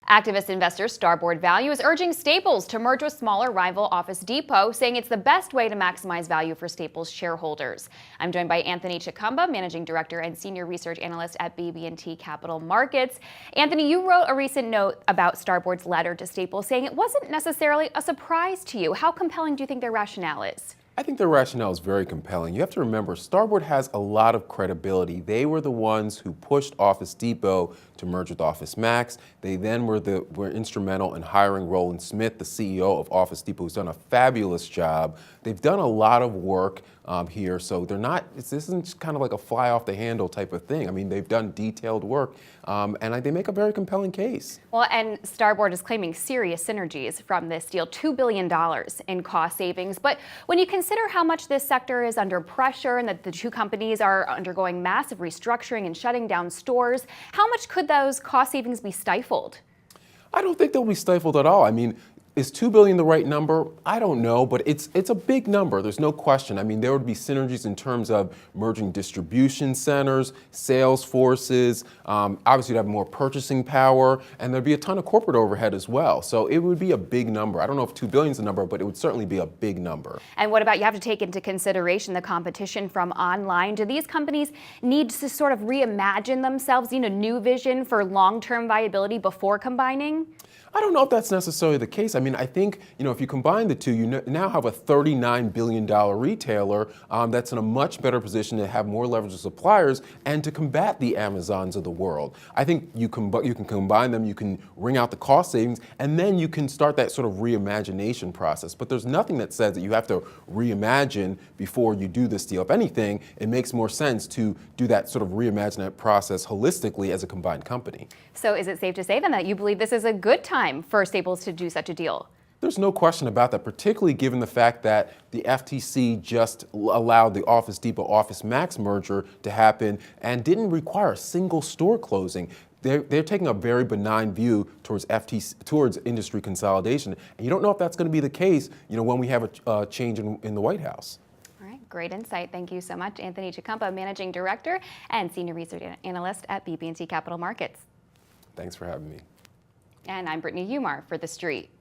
Activist investor Starboard Value is urging Staples to merge with smaller rival Office Depot, saying it's the best way to maximize value for Staples shareholders. I'm joined by Anthony Chicumba, Managing Director and Senior Research Analyst at BB&T Capital Markets. Anthony, you wrote a recent note about Starboard's letter to Staples, saying it wasn't necessarily a surprise to you. How compelling do you think their rationale is? I think their rationale is very compelling. You have to remember, Starboard has a lot of credibility. They were the ones who pushed Office Depot to merge with Office Max. They then were instrumental in hiring Roland Smith, the CEO of Office Depot, who's done a fabulous job. They've done a lot of work here, so this isn't kind of like a fly off the handle type of thing. I mean, they've done detailed work, and they make a very compelling case. Well, and Starboard is claiming serious synergies from this deal, $2 billion in cost savings. But when you consider how much this sector is under pressure and that the two companies are undergoing massive restructuring and shutting down stores, how much could those cost savings be stifled? I don't think they'll be stifled at all. I mean, is $2 billion the right number? I don't know, but it's a big number. There's no question. I mean, there would be synergies in terms of merging distribution centers, sales forces. Obviously, you'd have more purchasing power, and there'd be a ton of corporate overhead as well. So it would be a big number. I don't know if $2 billion is the number, but it would certainly be a big number. And what about, you have to take into consideration the competition from online. Do these companies need to sort of reimagine themselves, new vision for long-term viability before combining? I don't know if that's necessarily the case. I mean, I think, if you combine the two, you now have a $39 billion retailer that's in a much better position to have more leverage of suppliers and to combat the Amazons of the world. I think you can combine them, you can wring out the cost savings, and then you can start that sort of reimagination process. But there's nothing that says that you have to reimagine before you do this deal. If anything, it makes more sense to do that sort of reimagine process holistically as a combined company. So is it safe to say then that you believe this is a good time for Staples to do such a deal? There's no question about that, particularly given the fact that the FTC just allowed the Office Depot Office Max merger to happen and didn't require a single store closing. They're taking a very benign view towards industry consolidation, and you don't know if that's going to be the case, when we have a change in the White House. All right, great insight. Thank you so much, Anthony Chicumba, Managing Director and Senior Research Analyst at BB&T Capital Markets. Thanks for having me. And I'm Brittany Umar for The Street.